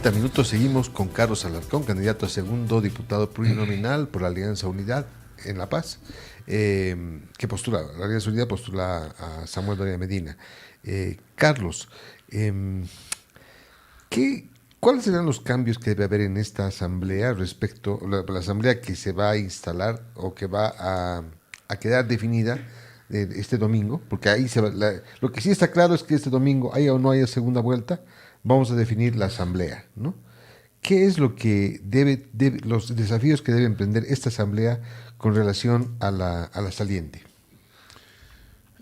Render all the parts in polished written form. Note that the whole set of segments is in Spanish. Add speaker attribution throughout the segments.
Speaker 1: Minutos seguimos con Carlos Alarcón, candidato a segundo diputado plurinominal por la Alianza Unidad en La Paz, que postula, la Alianza Unidad postula a Samuel Doria Medina. Carlos, ¿cuáles serán los cambios que debe haber en esta asamblea respecto a la asamblea que se va a instalar o que va a quedar definida este domingo? Porque ahí lo que sí está claro es que este domingo, haya o no haya segunda vuelta, vamos a definir la asamblea, ¿no? ¿Qué es lo que los desafíos que debe emprender esta asamblea con relación a la saliente?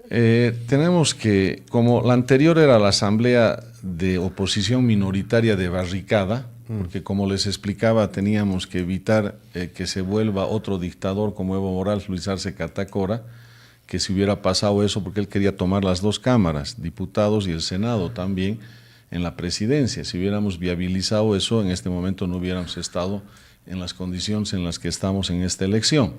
Speaker 2: Tenemos que, como la anterior era la asamblea de oposición minoritaria de barricada, porque como les explicaba teníamos que evitar que se vuelva otro dictador como Evo Morales, Luis Arce Catacora, que si hubiera pasado eso, porque él quería tomar las dos cámaras, diputados y el Senado también, en la presidencia. Si hubiéramos viabilizado eso, en este momento no hubiéramos estado en las condiciones en las que estamos en esta elección.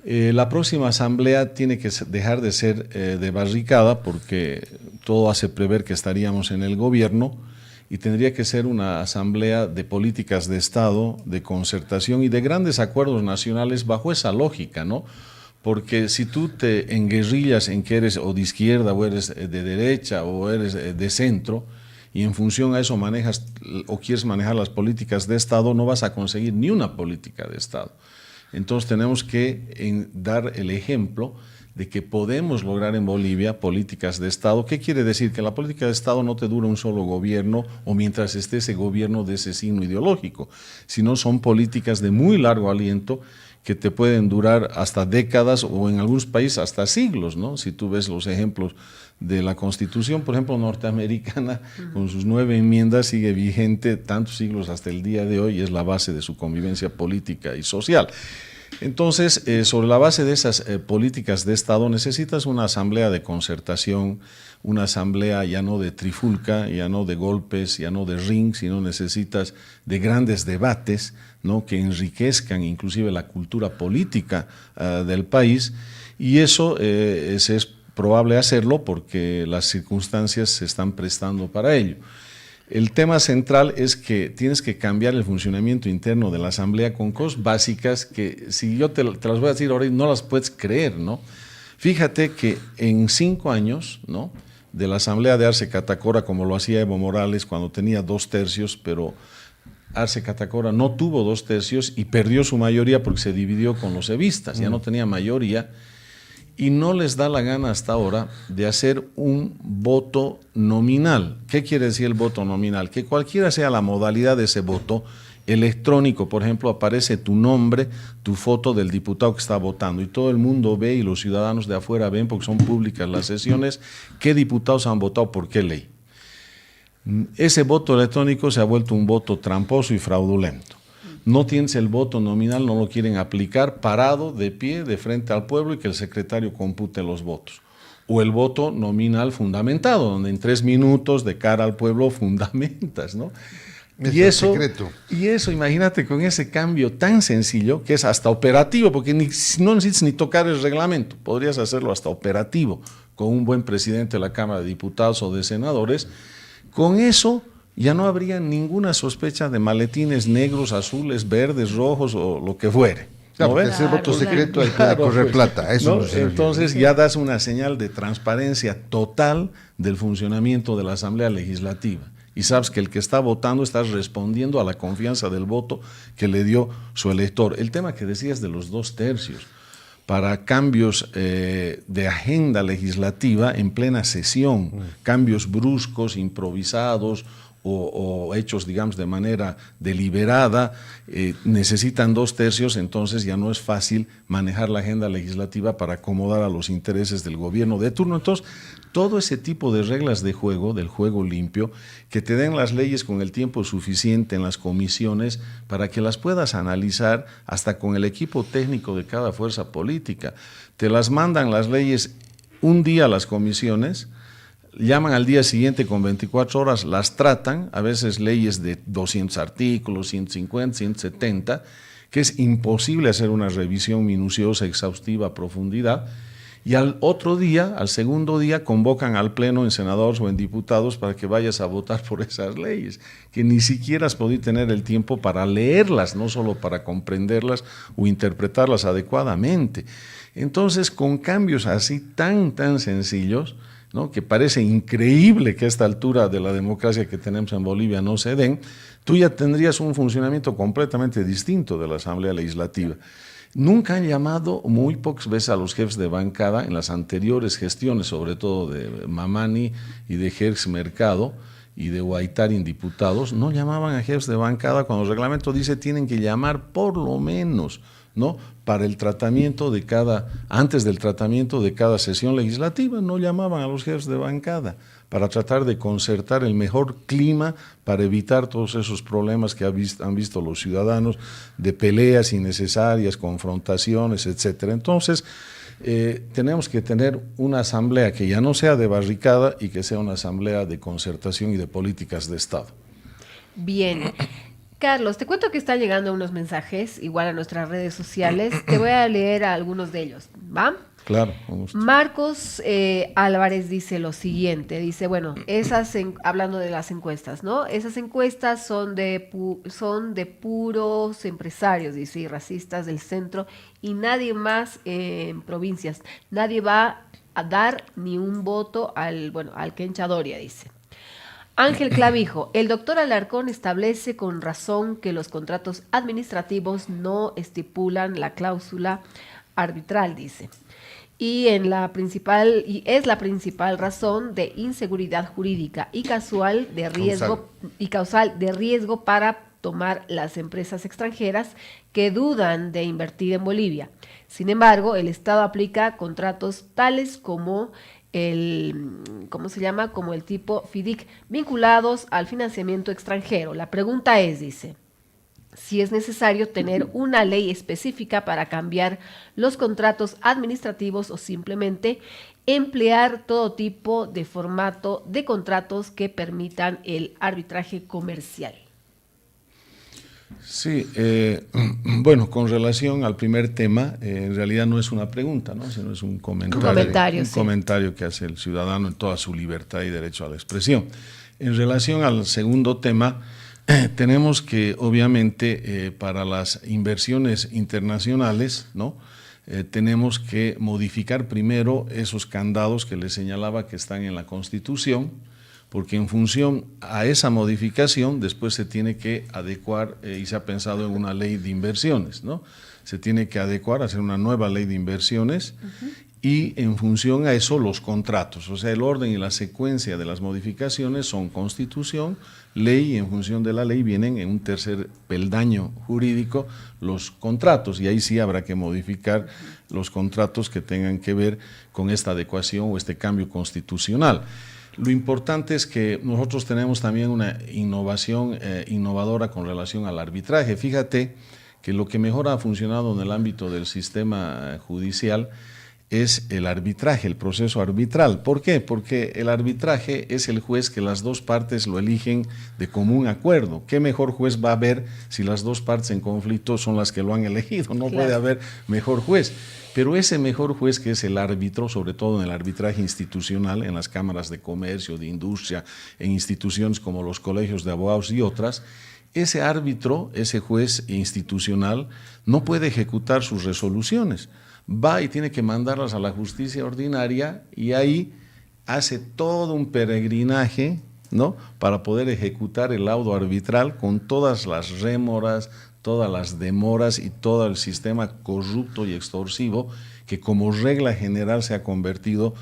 Speaker 2: La próxima asamblea tiene que dejar de ser de barricada porque todo hace prever que estaríamos en el gobierno y tendría que ser una asamblea de políticas de Estado, de concertación y de grandes acuerdos nacionales bajo esa lógica, ¿no? Porque si tú te enguerrillas en que eres o de izquierda o eres de derecha o eres de centro, y en función a eso manejas o quieres manejar las políticas de Estado, no vas a conseguir ni una política de Estado. Entonces tenemos que dar el ejemplo de que podemos lograr en Bolivia políticas de Estado. ¿Qué quiere decir? Que la política de Estado no te dura un solo gobierno o mientras esté ese gobierno de ese signo ideológico, sino son políticas de muy largo aliento que te pueden durar hasta décadas o en algunos países hasta siglos, ¿no? Si tú ves los ejemplos de la Constitución, por ejemplo, norteamericana, con sus 9 enmiendas, sigue vigente tantos siglos hasta el día de hoy y es la base de su convivencia política y social. Entonces, sobre la base de esas políticas de Estado, necesitas una asamblea de concertación, una asamblea ya no de trifulca, ya no de golpes, ya no de ring, sino necesitas de grandes debates, ¿no? Que enriquezcan inclusive la cultura política del país, y eso es probable hacerlo porque las circunstancias se están prestando para ello. El tema central es que tienes que cambiar el funcionamiento interno de la Asamblea con cosas básicas que si yo te las voy a decir ahora no las puedes creer, ¿no? Fíjate que en 5 años, ¿no?, de la Asamblea de Arce Catacora, como lo hacía Evo Morales cuando tenía 2/3, pero Arce Catacora no tuvo 2/3 y perdió su mayoría porque se dividió con los evistas, ya no tenía mayoría. Y no les da la gana hasta ahora de hacer un voto nominal. ¿Qué quiere decir el voto nominal? Que cualquiera sea la modalidad de ese voto electrónico, por ejemplo, aparece tu nombre, tu foto del diputado que está votando y todo el mundo ve y los ciudadanos de afuera ven, porque son públicas las sesiones, qué diputados han votado por qué ley. Ese voto electrónico se ha vuelto un voto tramposo y fraudulento. No tienes el voto nominal, no lo quieren aplicar parado, de pie, de frente al pueblo y que el secretario compute los votos. O el voto nominal fundamentado, donde en 3 minutos de cara al pueblo fundamentas, ¿no? Y eso, imagínate, con ese cambio tan sencillo, que es hasta operativo, porque no necesitas ni tocar el reglamento, podrías hacerlo hasta operativo, con un buen presidente de la Cámara de Diputados o de Senadores. Con eso ya no habría ninguna sospecha de maletines negros, azules, verdes, rojos o lo que fuere.
Speaker 1: Claro, porque ese voto secreto ahí puede correr plata. Eso
Speaker 2: ¿no? Entonces ya das una señal de transparencia total del funcionamiento de la Asamblea Legislativa. Y sabes que el que está votando está respondiendo a la confianza del voto que le dio su elector. El tema que decías de los 2/3, para cambios de agenda legislativa en plena sesión, cambios bruscos, improvisados, o hechos, digamos, de manera deliberada, necesitan 2/3, entonces ya no es fácil manejar la agenda legislativa para acomodar a los intereses del gobierno de turno. Entonces, todo ese tipo de reglas de juego, del juego limpio, que te den las leyes con el tiempo suficiente en las comisiones para que las puedas analizar hasta con el equipo técnico de cada fuerza política. Te las mandan las leyes un día a las comisiones, llaman al día siguiente con 24 horas, las tratan, a veces leyes de 200 artículos, 150, 170, que es imposible hacer una revisión minuciosa, exhaustiva, a profundidad, y al otro día, al segundo día, convocan al pleno en senadores o en diputados para que vayas a votar por esas leyes, que ni siquiera has podido tener el tiempo para leerlas, no solo para comprenderlas o interpretarlas adecuadamente. Entonces, con cambios así tan sencillos, ¿no?, que parece increíble que a esta altura de la democracia que tenemos en Bolivia no se den, tú ya tendrías un funcionamiento completamente distinto de la Asamblea Legislativa. Nunca han llamado, muy pocas veces, a los jefes de bancada, en las anteriores gestiones, sobre todo de Mamani y de Gers Mercado y de Huaytari en diputados, no llamaban a jefes de bancada cuando el reglamento dice tienen que llamar por lo menos, ¿no?, para el tratamiento de antes del tratamiento de cada sesión legislativa, no llamaban a los jefes de bancada para tratar de concertar el mejor clima para evitar todos esos problemas que han visto los ciudadanos de peleas innecesarias, confrontaciones, etcétera. Entonces, tenemos que tener una asamblea que ya no sea de barricada y que sea una asamblea de concertación y de políticas de Estado.
Speaker 3: Bien. Carlos, te cuento que están llegando unos mensajes, igual a nuestras redes sociales. Te voy a leer algunos de ellos, ¿va?
Speaker 2: Claro, con gusto.
Speaker 3: Marcos Álvarez dice lo siguiente, dice, bueno, hablando de las encuestas, ¿no? Esas encuestas son de puros empresarios, dice, y racistas del centro, y nadie más en provincias. Nadie va a dar ni un voto al Kencha Doria, dice. Ángel Clavijo, el doctor Alarcón establece con razón que los contratos administrativos no estipulan la cláusula arbitral, dice. Y es la principal razón de inseguridad jurídica y causal de riesgo para tomar las empresas extranjeras que dudan de invertir en Bolivia. Sin embargo, el Estado aplica contratos tales como como el tipo FIDIC, vinculados al financiamiento extranjero. La pregunta es, dice, si es necesario tener una ley específica para cambiar los contratos administrativos o simplemente emplear todo tipo de formato de contratos que permitan el arbitraje comercial.
Speaker 2: Sí, bueno, con relación al primer tema, en realidad no es una pregunta, ¿no?, sino es un comentario que hace el ciudadano en toda su libertad y derecho a la expresión. En relación al segundo tema, tenemos que, obviamente, para las inversiones internacionales, ¿no?, tenemos que modificar primero esos candados que les señalaba que están en la Constitución, porque en función a esa modificación después se tiene que adecuar, y se ha pensado en una ley de inversiones, ¿no? Se tiene que adecuar, hacer una nueva ley de inversiones, y en función a eso los contratos, o sea, el orden y la secuencia de las modificaciones son Constitución, ley, y en función de la ley vienen en un tercer peldaño jurídico los contratos, y ahí sí habrá que modificar los contratos que tengan que ver con esta adecuación o este cambio constitucional. Lo importante es que nosotros tenemos también una innovación innovadora con relación al arbitraje. Fíjate que lo que mejor ha funcionado en el ámbito del sistema judicial es el arbitraje, el proceso arbitral. ¿Por qué? Porque el arbitraje es el juez que las dos partes lo eligen de común acuerdo. ¿Qué mejor juez va a haber si las dos partes en conflicto son las que lo han elegido? No puede haber mejor juez. Pero ese mejor juez, que es el árbitro, sobre todo en el arbitraje institucional, en las cámaras de comercio, de industria, en instituciones como los colegios de abogados y otras, ese árbitro, ese juez institucional, no puede ejecutar sus resoluciones. Va y tiene que mandarlas a la justicia ordinaria, y ahí hace todo un peregrinaje, ¿no?, para poder ejecutar el laudo arbitral con todas las rémoras, todas las demoras y todo el sistema corrupto y extorsivo que como regla general se ha convertido,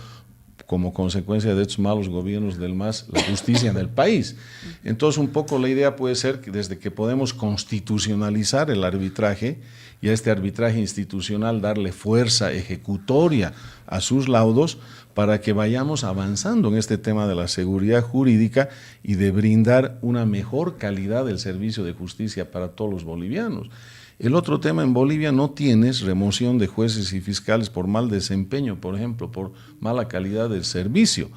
Speaker 2: como consecuencia de estos malos gobiernos del MAS, la justicia en el país. Entonces, un poco la idea puede ser que desde que podemos constitucionalizar el arbitraje y a este arbitraje institucional darle fuerza ejecutoria a sus laudos, para que vayamos avanzando en este tema de la seguridad jurídica y de brindar una mejor calidad del servicio de justicia para todos los bolivianos. El otro tema, en Bolivia no tienes remoción de jueces y fiscales por mal desempeño, por ejemplo, por mala calidad del servicio.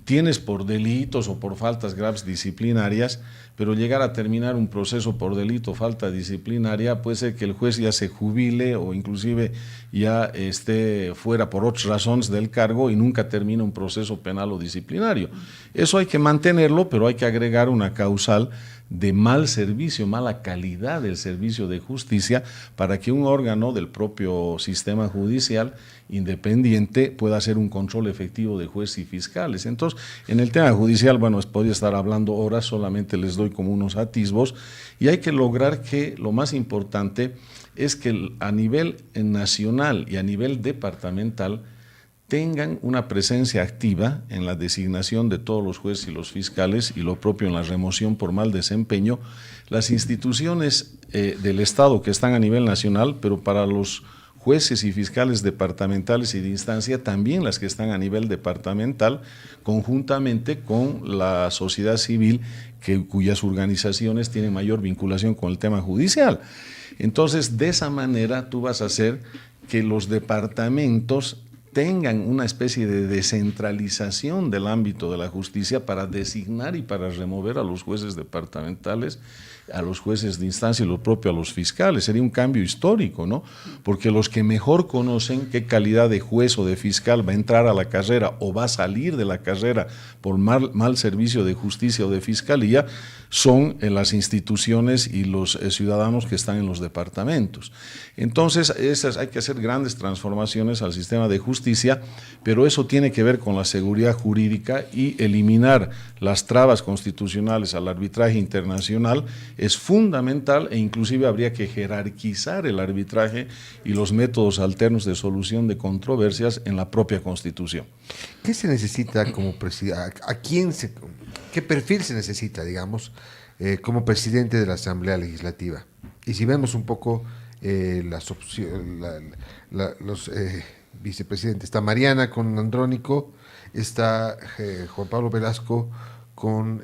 Speaker 2: tienes por delitos o por faltas graves disciplinarias, pero llegar a terminar un proceso por delito o falta disciplinaria puede ser que el juez ya se jubile o inclusive ya esté fuera por otras razones del cargo y nunca termina un proceso penal o disciplinario. Eso hay que mantenerlo, pero hay que agregar una causal de mal servicio, mala calidad del servicio de justicia para que un órgano del propio sistema judicial independiente pueda hacer un control efectivo de jueces y fiscales. Entonces, en el tema judicial, bueno, podría estar hablando horas, solamente les doy como unos atisbos, y hay que lograr que lo más importante es que a nivel nacional y a nivel departamental tengan una presencia activa en la designación de todos los jueces y los fiscales y lo propio en la remoción por mal desempeño, las instituciones del Estado que están a nivel nacional, pero para los jueces y fiscales departamentales y de instancia, también las que están a nivel departamental, conjuntamente con la sociedad civil, cuyas organizaciones tienen mayor vinculación con el tema judicial. Entonces, de esa manera tú vas a hacer que los departamentos tengan una especie de descentralización del ámbito de la justicia para designar y para remover a los jueces departamentales, a los jueces de instancia y lo propio a los fiscales. Sería un cambio histórico, ¿no? Porque los que mejor conocen qué calidad de juez o de fiscal va a entrar a la carrera o va a salir de la carrera por mal servicio de justicia o de fiscalía son las instituciones y los ciudadanos que están en los departamentos. Entonces, hay que hacer grandes transformaciones al sistema de justicia, pero eso tiene que ver con la seguridad jurídica y eliminar las trabas constitucionales al arbitraje internacional es fundamental e inclusive habría que jerarquizar el arbitraje y los métodos alternos de solución de controversias en la propia Constitución.
Speaker 1: ¿Qué se necesita como presidente? ¿Qué perfil se necesita, digamos, como presidente de la Asamblea Legislativa? Y si vemos un poco las opciones, los vicepresidentes, está Mariana con Andrónico, está Juan Pablo Velasco con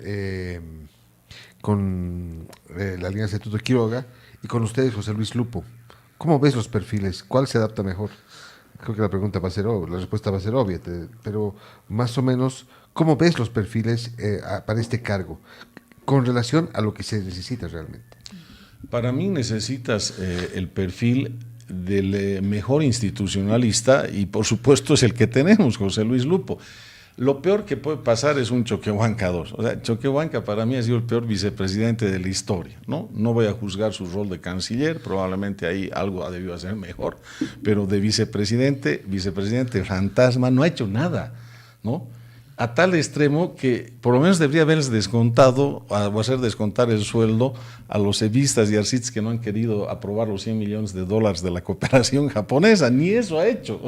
Speaker 1: la Alianza de Tuto Quiroga y con ustedes, José Luis Lupo. ¿Cómo ves los perfiles? ¿Cuál se adapta mejor? Creo que la pregunta va a ser obvia, la respuesta va a ser obvia, pero más o menos, ¿cómo ves los perfiles para este cargo con relación a lo que se necesita realmente?
Speaker 2: Para mí necesitas el perfil del mejor institucionalista y por supuesto es el que tenemos, José Luis Lupo. Lo peor que puede pasar es un Choquehuanca 2. O sea, Choquehuanca para mí ha sido el peor vicepresidente de la historia, ¿no? No voy a juzgar su rol de canciller, probablemente ahí algo ha debido hacer mejor, pero de vicepresidente fantasma, no ha hecho nada, ¿no? A tal extremo que por lo menos debería haberles descontado o hacer descontar el sueldo a los evistas y arcistas que no han querido aprobar los $100 millones de la cooperación japonesa. Ni eso ha hecho,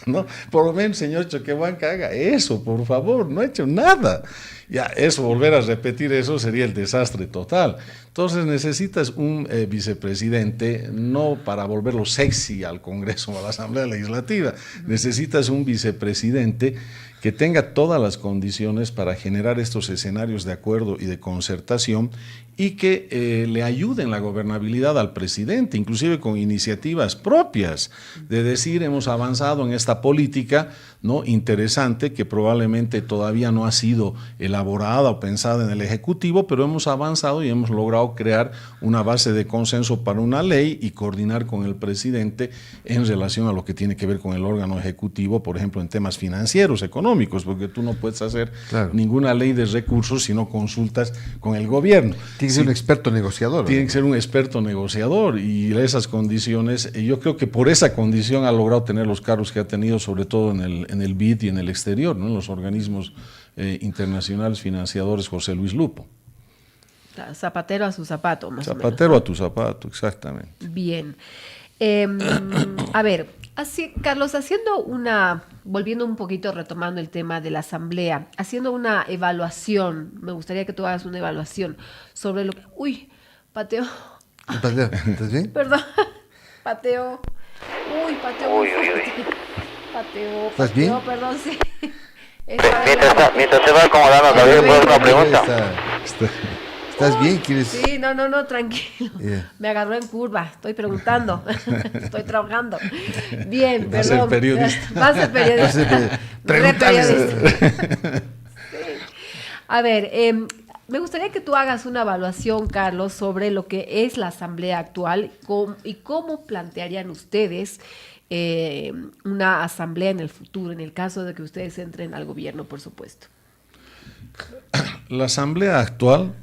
Speaker 2: ¿no? Por lo menos, señor Choquehuanca, haga eso, por favor, no ha hecho nada. Ya, eso, volver a repetir eso sería el desastre total. Entonces necesitas un vicepresidente, no para volverlo sexy al Congreso o a la Asamblea Legislativa, necesitas un vicepresidente que tenga todas las condiciones para generar estos escenarios de acuerdo y de concertación y que le ayuden la gobernabilidad al presidente, inclusive con iniciativas propias, de decir hemos avanzado en esta política, ¿no?, interesante, que probablemente todavía no ha sido elaborada o pensada en el Ejecutivo, pero hemos avanzado y hemos logrado crear una base de consenso para una ley y coordinar con el presidente en relación a lo que tiene que ver con el órgano ejecutivo, por ejemplo, en temas financieros, económicos, porque tú no puedes hacer ninguna ley de recursos si no consultas con el gobierno.
Speaker 1: Tiene que ser un experto negociador.
Speaker 2: Tiene que ser un experto negociador y esas condiciones, yo creo que por esa condición ha logrado tener los cargos que ha tenido, sobre todo en el BID y en el exterior, ¿no?, en los organismos internacionales financiadores, José Luis Lupo.
Speaker 3: Zapatero a su zapato, más o menos.
Speaker 2: Zapatero a tu zapato, exactamente.
Speaker 3: Bien. A ver, Carlos, volviendo un poquito, retomando el tema de la Asamblea, haciendo una evaluación, me gustaría que tú hagas una evaluación sobre lo que... Uy, pateo.
Speaker 1: ¿Pateo? ¿Estás bien?
Speaker 3: Perdón, pateo. Uy, pateo.
Speaker 4: Uy.
Speaker 3: Pateo.
Speaker 1: ¿Estás bien?
Speaker 3: Perdón, sí.
Speaker 4: Mientras se va acomodando, Gabriel, ¿puedo hacer una pregunta?
Speaker 1: ¿Estás bien? ¿Quieres?
Speaker 3: Sí, no, tranquilo.
Speaker 1: Yeah.
Speaker 3: Me agarró en curva, estoy preguntando, estoy trabajando. Bien,
Speaker 2: Va a ser periodista.
Speaker 3: Va a ser periodista.
Speaker 1: Pregúntale.
Speaker 3: Sí, A ver, me gustaría que tú hagas una evaluación, Carlos, sobre lo que es la asamblea actual y cómo plantearían ustedes una asamblea en el futuro, en el caso de que ustedes entren al gobierno, por supuesto.
Speaker 2: La asamblea actual,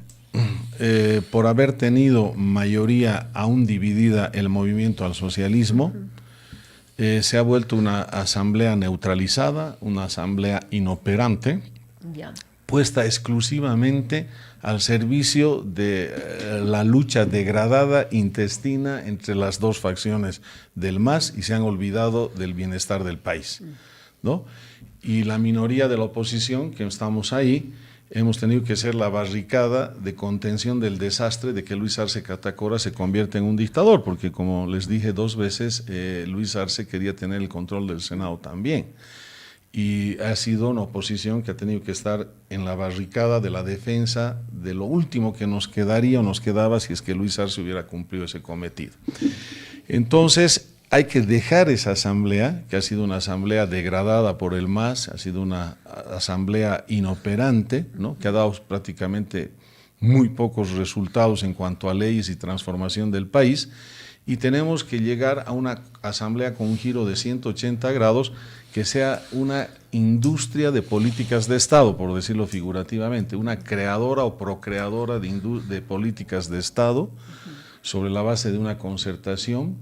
Speaker 2: por haber tenido mayoría aún dividida el movimiento al socialismo, se ha vuelto una asamblea neutralizada, una asamblea inoperante,
Speaker 3: Ya.
Speaker 2: puesta exclusivamente al servicio de la lucha degradada intestina entre las dos facciones del MAS y se han olvidado del bienestar del país, ¿no? Y la minoría de la oposición, que estamos ahí, hemos tenido que ser la barricada de contención del desastre de que Luis Arce Catacora se convierte en un dictador, porque como les dije 2 veces, Luis Arce quería tener el control del Senado también. Y ha sido una oposición que ha tenido que estar en la barricada de la defensa de lo último que nos quedaría o nos quedaba si es que Luis Arce hubiera cumplido ese cometido. Entonces, hay que dejar esa asamblea, que ha sido una asamblea degradada por el MAS, ha sido una asamblea inoperante, ¿no? Que ha dado prácticamente muy pocos resultados en cuanto a leyes y transformación del país, y tenemos que llegar a una asamblea con un giro de 180 grados que sea una industria de políticas de Estado, por decirlo figurativamente, una creadora o procreadora de políticas de Estado sobre la base de una concertación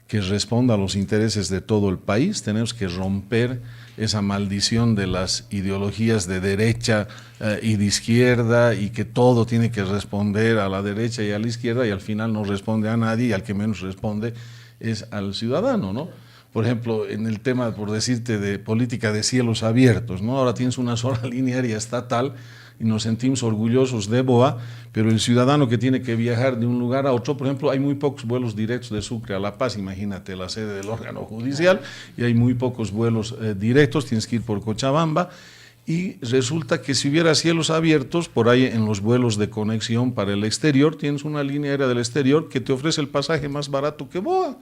Speaker 2: que responda a los intereses de todo el país. Tenemos que romper esa maldición de las ideologías de derecha y de izquierda, y que todo tiene que responder a la derecha y a la izquierda, y al final no responde a nadie, y al que menos responde es al ciudadano, ¿no? Por ejemplo, en el tema, por decirte, de política de cielos abiertos, ¿no? Ahora tienes una sola línea aérea estatal y nos sentimos orgullosos de BOA, pero el ciudadano que tiene que viajar de un lugar a otro, por ejemplo, hay muy pocos vuelos directos de Sucre a La Paz, imagínate la sede del órgano judicial, y hay muy pocos vuelos directos, tienes que ir por Cochabamba, y resulta que si hubiera cielos abiertos, por ahí en los vuelos de conexión para el exterior, tienes una línea aérea del exterior que te ofrece el pasaje más barato que BOA.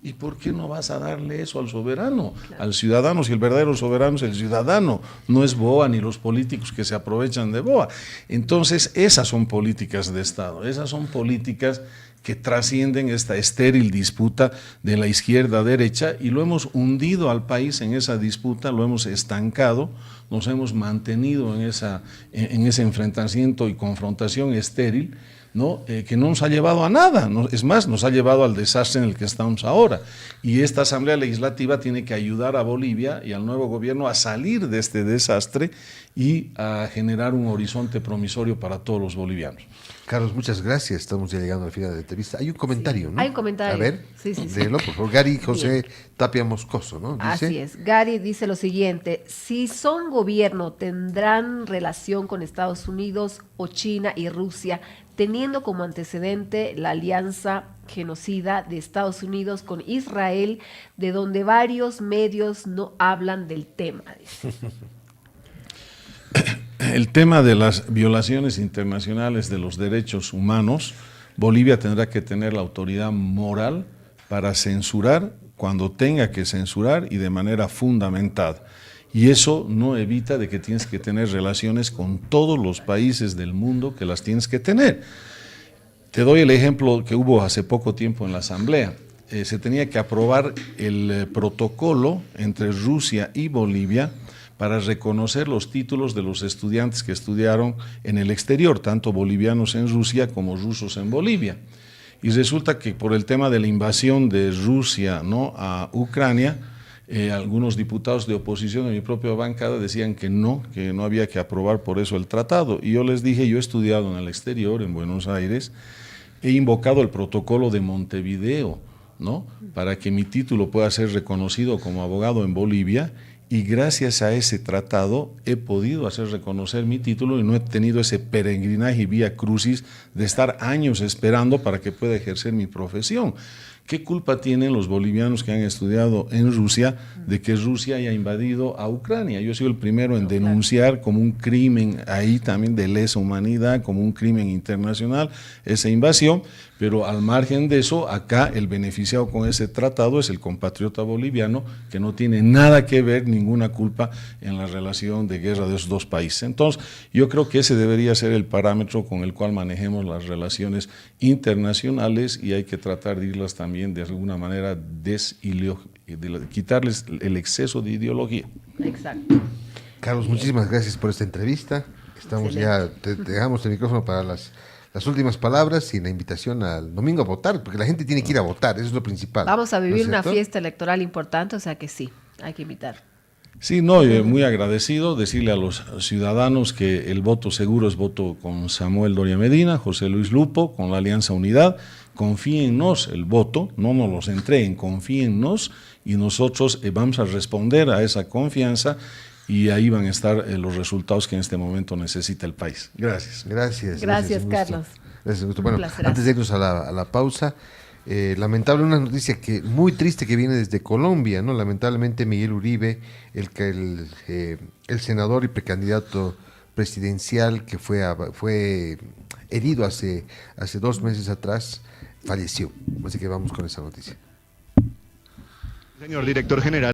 Speaker 2: ¿Y por qué no vas a darle eso al soberano, al ciudadano? Si el verdadero soberano es el ciudadano, no es BOA ni los políticos que se aprovechan de BOA. Entonces, esas son políticas de Estado, esas son políticas que trascienden esta estéril disputa de la izquierda-derecha, y lo hemos hundido al país en esa disputa, lo hemos estancado, nos hemos mantenido en ese enfrentamiento y confrontación estéril, ¿no? Que no nos ha llevado a nada, ¿no? Es más, nos ha llevado al desastre en el que estamos ahora. Y esta Asamblea Legislativa tiene que ayudar a Bolivia y al nuevo gobierno a salir de este desastre y a generar un horizonte promisorio para todos los bolivianos.
Speaker 1: Carlos, muchas gracias. Estamos ya llegando al final de la entrevista. Hay un comentario, ¿no?
Speaker 3: Hay un comentario.
Speaker 1: A ver,
Speaker 3: Sí.
Speaker 1: léelo, por favor. Gary José Tapia Moscoso, ¿no? Dice,
Speaker 3: Así es. Gary dice lo siguiente: si son gobierno, ¿tendrán relación con Estados Unidos o China y Rusia, teniendo como antecedente la alianza genocida de Estados Unidos con Israel, de donde varios medios no hablan del tema? Dice.
Speaker 2: El tema de las violaciones internacionales de los derechos humanos, Bolivia tendrá que tener la autoridad moral para censurar cuando tenga que censurar y de manera fundamentada. Y eso no evita de que tienes que tener relaciones con todos los países del mundo, que las tienes que tener. Te doy el ejemplo que hubo hace poco tiempo en la Asamblea. Se tenía que aprobar el protocolo entre Rusia y Bolivia para reconocer los títulos de los estudiantes que estudiaron en el exterior, tanto bolivianos en Rusia como rusos en Bolivia. Y resulta que por el tema de la invasión de Rusia, ¿no?, a Ucrania, algunos diputados de oposición de mi propia bancada decían que no había que aprobar por eso el tratado. Y yo les dije, yo he estudiado en el exterior, en Buenos Aires, he invocado el protocolo de Montevideo, ¿no?, para que mi título pueda ser reconocido como abogado en Bolivia, y gracias a ese tratado he podido hacer reconocer mi título y no he tenido ese peregrinaje y vía crucis de estar años esperando para que pueda ejercer mi profesión. ¿Qué culpa tienen los bolivianos que han estudiado en Rusia de que Rusia haya invadido a Ucrania? Yo he sido el primero en denunciar como un crimen ahí también de lesa humanidad, como un crimen internacional, esa invasión, pero al margen de eso, acá el beneficiado con ese tratado es el compatriota boliviano, que no tiene nada que ver, ninguna culpa en la relación de guerra de esos dos países. Entonces, yo creo que ese debería ser el parámetro con el cual manejemos las relaciones internacionales, y hay que tratar de irlas también de alguna manera quitarles el exceso de ideología.
Speaker 3: Exacto.
Speaker 1: Carlos, muchísimas gracias por esta entrevista. Estamos ya, te dejamos el micrófono para las últimas palabras y la invitación al domingo a votar, porque la gente tiene que ir a votar, eso es lo principal.
Speaker 3: Vamos a
Speaker 1: ¿No
Speaker 3: vivir
Speaker 1: es
Speaker 3: una
Speaker 1: cierto?
Speaker 3: fiesta electoral importante, o sea que sí, hay que invitar.
Speaker 2: Sí, no, muy agradecido, decirle a los ciudadanos que el voto seguro es voto con Samuel Doria Medina, José Luis Lupo, con la Alianza Unidad. Confíennos el voto, no nos los entreguen, confíennos, y nosotros vamos a responder a esa confianza, y ahí van a estar los resultados que en este momento necesita el país. Gracias.
Speaker 1: Gracias.
Speaker 3: Gracias,
Speaker 1: un gusto.
Speaker 3: Carlos.
Speaker 1: Gracias, un gusto.
Speaker 3: Un
Speaker 1: Bueno,
Speaker 3: placer.
Speaker 1: antes de irnos a la pausa, lamentable una noticia que muy triste que viene desde Colombia, ¿no? Lamentablemente Miguel Uribe, el senador y precandidato presidencial que fue herido hace 2 meses atrás, falleció. Así que vamos con esa noticia.
Speaker 5: Señor director general.